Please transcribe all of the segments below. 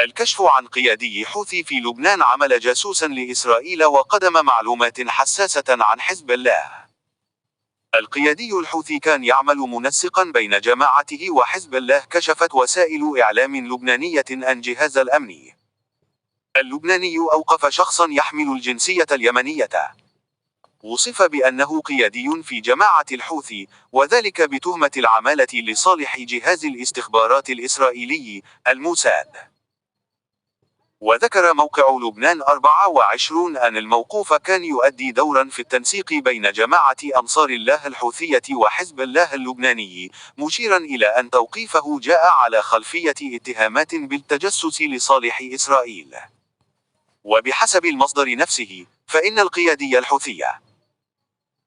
الكشف عن قيادي حوثي في لبنان عمل جاسوسا لإسرائيل وقدم معلومات حساسة عن حزب الله. القيادي الحوثي كان يعمل منسقا بين جماعته وحزب الله. كشفت وسائل إعلام لبنانية أن جهاز الأمن اللبناني أوقف شخصا يحمل الجنسية اليمنية، وصف بأنه قيادي في جماعة الحوثي، وذلك بتهمة العمالة لصالح جهاز الاستخبارات الإسرائيلي الموساد. وذكر موقع لبنان 24 أن الموقوف كان يؤدي دورا في التنسيق بين جماعة أنصار الله الحوثية وحزب الله اللبناني، مشيرا إلى أن توقيفه جاء على خلفية اتهامات بالتجسس لصالح إسرائيل. وبحسب المصدر نفسه، فإن القيادي الحوثي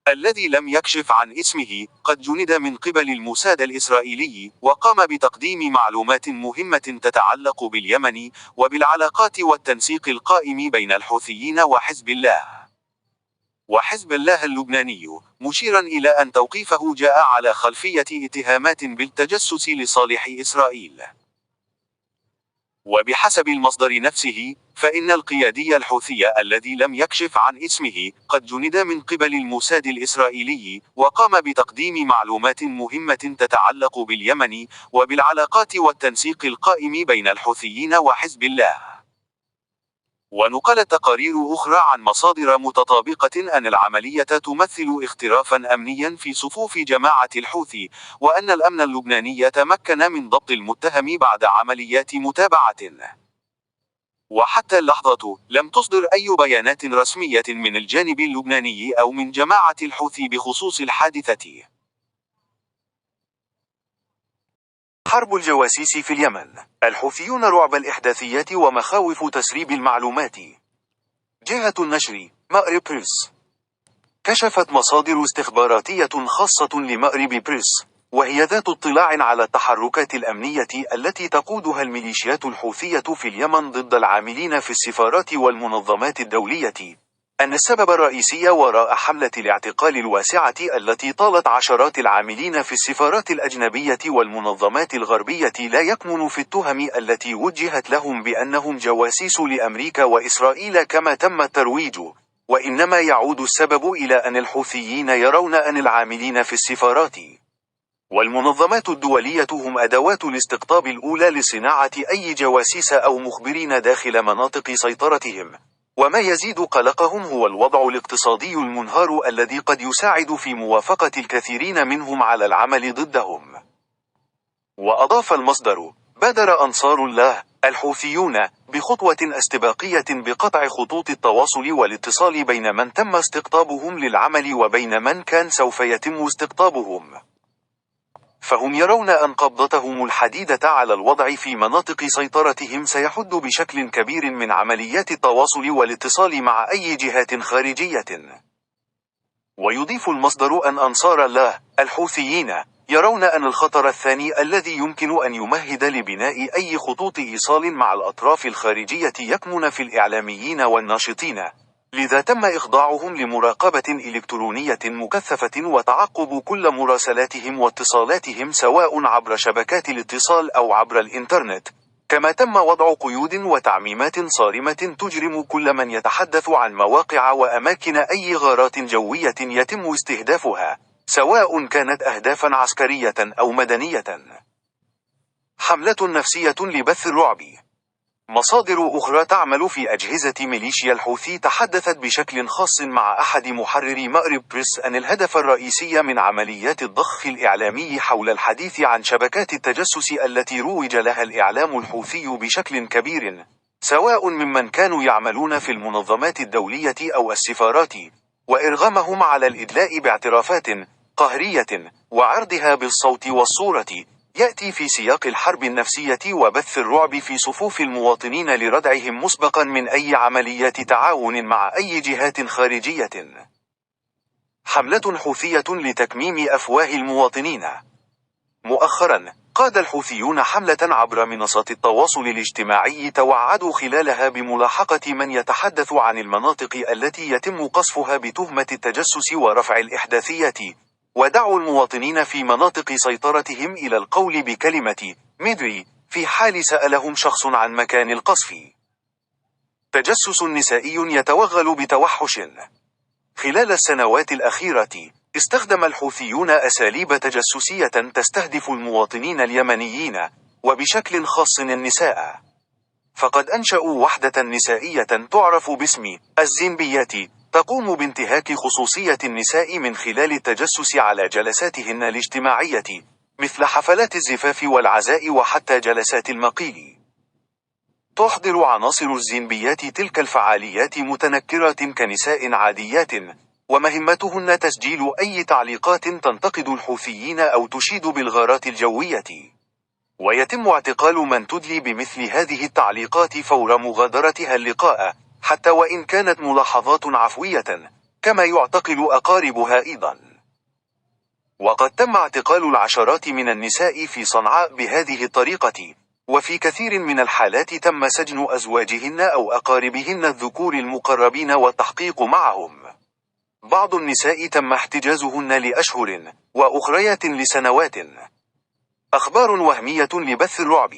الذي لم يكشف عن اسمه قد جند من قبل الموساد الإسرائيلي، وقام بتقديم معلومات مهمة تتعلق باليمن وبالعلاقات والتنسيق القائم بين الحوثيين وحزب الله اللبناني، مشيرا إلى أن توقيفه جاء على خلفية اتهامات بالتجسس لصالح إسرائيل. وبحسب المصدر نفسه، فإن القيادي الحوثي الذي لم يكشف عن اسمه قد جند من قبل الموساد الإسرائيلي، وقام بتقديم معلومات مهمة تتعلق باليمن وبالعلاقات والتنسيق القائم بين الحوثيين وحزب الله. ونقلت تقارير أخرى عن مصادر متطابقة أن العملية تمثل اخترافا أمنيا في صفوف جماعة الحوثي، وأن الأمن اللبناني تمكن من ضبط المتهم بعد عمليات متابعة. وحتى اللحظة لم تصدر أي بيانات رسمية من الجانب اللبناني أو من جماعة الحوثي بخصوص الحادثة. حرب الجواسيس في اليمن، الحوثيون رعب الإحداثيات ومخاوف تسريب المعلومات. جهة النشر مأرب بريس. كشفت مصادر استخباراتية خاصة لمأرب بريس، وهي ذات اطلاع على التحركات الأمنية التي تقودها الميليشيات الحوثية في اليمن ضد العاملين في السفارات والمنظمات الدولية، أن السبب الرئيسي وراء حملة الاعتقال الواسعة التي طالت عشرات العاملين في السفارات الأجنبية والمنظمات الغربية لا يكمن في التهم التي وجهت لهم بأنهم جواسيس لأمريكا وإسرائيل كما تم الترويج، وإنما يعود السبب إلى أن الحوثيين يرون أن العاملين في السفارات والمنظمات الدولية هم أدوات الاستقطاب الأولى لصناعة أي جواسيس أو مخبرين داخل مناطق سيطرتهم. وما يزيد قلقهم هو الوضع الاقتصادي المنهار الذي قد يساعد في موافقة الكثيرين منهم على العمل ضدهم. وأضاف المصدر: بادر أنصار الله الحوثيون بخطوة استباقية بقطع خطوط التواصل والاتصال بين من تم استقطابهم للعمل وبين من كان سوف يتم استقطابهم، فهم يرون أن قبضتهم الحديدة على الوضع في مناطق سيطرتهم سيحد بشكل كبير من عمليات التواصل والاتصال مع أي جهات خارجية. ويضيف المصدر أن أنصار الله الحوثيين يرون أن الخطر الثاني الذي يمكن أن يمهد لبناء أي خطوط إيصال مع الأطراف الخارجية يكمن في الإعلاميين والناشطين، لذا تم إخضاعهم لمراقبة إلكترونية مكثفة وتعقب كل مراسلاتهم واتصالاتهم سواء عبر شبكات الاتصال أو عبر الإنترنت، كما تم وضع قيود وتعميمات صارمة تجرم كل من يتحدث عن مواقع وأماكن أي غارات جوية يتم استهدافها، سواء كانت أهدافا عسكرية أو مدنية. حملة نفسية لبث الرعب. مصادر أخرى تعمل في أجهزة ميليشيا الحوثي تحدثت بشكل خاص مع أحد محرري مأرب بريس أن الهدف الرئيسي من عمليات الضخ الإعلامي حول الحديث عن شبكات التجسس التي روج لها الإعلام الحوثي بشكل كبير، سواء ممن كانوا يعملون في المنظمات الدولية أو السفارات، وإرغامهم على الإدلاء باعترافات قهرية وعرضها بالصوت والصورة، يأتي في سياق الحرب النفسية وبث الرعب في صفوف المواطنين لردعهم مسبقا من أي عمليات تعاون مع أي جهات خارجية. حملة حوثية لتكميم أفواه المواطنين. مؤخرا قاد الحوثيون حملة عبر منصات التواصل الاجتماعي توعدوا خلالها بملاحقة من يتحدث عن المناطق التي يتم قصفها بتهمة التجسس ورفع الإحداثيات، ودعوا المواطنين في مناطق سيطرتهم إلى القول بكلمة مدري في حال سألهم شخص عن مكان القصف. تجسس نسائي يتوغل بتوحش. خلال السنوات الأخيرة، استخدم الحوثيون أساليب تجسسية تستهدف المواطنين اليمنيين، وبشكل خاص النساء. فقد أنشأوا وحدة نسائية تعرف باسم الزنبيات، تقوم بانتهاك خصوصية النساء من خلال التجسس على جلساتهن الاجتماعية، مثل حفلات الزفاف والعزاء وحتى جلسات المقيل. تحضر عناصر الزنبيات تلك الفعاليات متنكرات كنساء عاديات، ومهمتهن تسجيل أي تعليقات تنتقد الحوثيين أو تشيد بالغارات الجوية. ويتم اعتقال من تدلي بمثل هذه التعليقات فور مغادرتها اللقاء، حتى وإن كانت ملاحظات عفوية، كما يعتقل أقاربها أيضا. وقد تم اعتقال العشرات من النساء في صنعاء بهذه الطريقة، وفي كثير من الحالات تم سجن أزواجهن أو أقاربهن الذكور المقربين والتحقيق معهم. بعض النساء تم احتجازهن لأشهر، وأخريات لسنوات. أخبار وهمية لبث الرعب.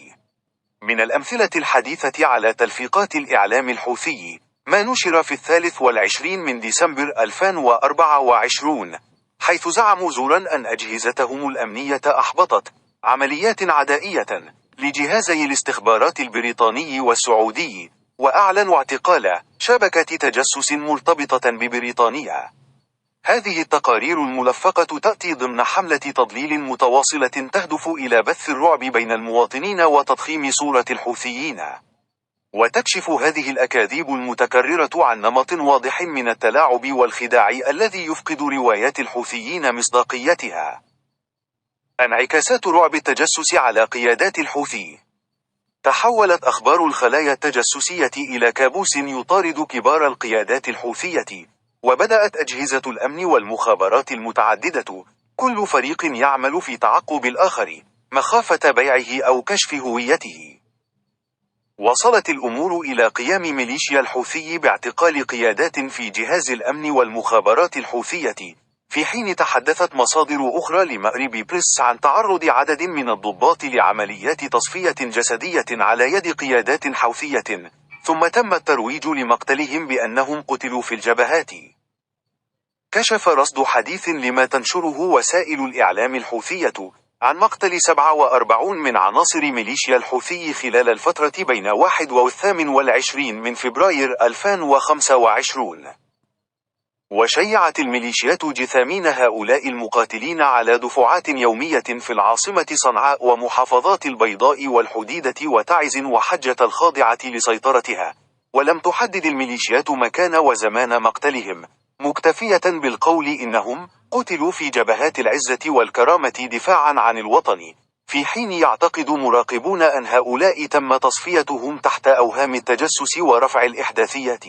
من الأمثلة الحديثة على تلفيقات الإعلام الحوثي ما نشر في 23 من ديسمبر 2024، حيث زعموا زورا أن أجهزتهم الأمنية أحبطت عمليات عدائية لجهازي الاستخبارات البريطاني والسعودي، وأعلنوا اعتقال شبكة تجسس مرتبطة ببريطانيا. هذه التقارير الملفقة تأتي ضمن حملة تضليل متواصلة تهدف إلى بث الرعب بين المواطنين وتضخيم صورة الحوثيين. وتكشف هذه الأكاذيب المتكررة عن نمط واضح من التلاعب والخداع الذي يفقد روايات الحوثيين مصداقيتها. انعكاسات رعب التجسس على قيادات الحوثي. تحولت أخبار الخلايا التجسسية إلى كابوس يطارد كبار القيادات الحوثية، وبدأت أجهزة الأمن والمخابرات المتعددة كل فريق يعمل في تعقب الآخر، مخافة بيعه أو كشف هويته. وصلت الأمور إلى قيام ميليشيا الحوثي باعتقال قيادات في جهاز الأمن والمخابرات الحوثية، في حين تحدثت مصادر أخرى لمأرب بريس عن تعرض عدد من الضباط لعمليات تصفية جسدية على يد قيادات حوثية، ثم تم الترويج لمقتلهم بأنهم قتلوا في الجبهات. كشف رصد حديث لما تنشره وسائل الإعلام الحوثية عن مقتل 47 من عناصر ميليشيا الحوثي خلال الفترة بين 21 من فبراير 2025. وشيعت الميليشيات جثامين هؤلاء المقاتلين على دفعات يومية في العاصمة صنعاء ومحافظات البيضاء والحديدة وتعز وحجة الخاضعة لسيطرتها، ولم تحدد الميليشيات مكان وزمان مقتلهم، مكتفية بالقول إنهم قتلوا في جبهات العزة والكرامة دفاعا عن الوطن، في حين يعتقد مراقبون أن هؤلاء تم تصفيتهم تحت أوهام التجسس ورفع الإحداثيات.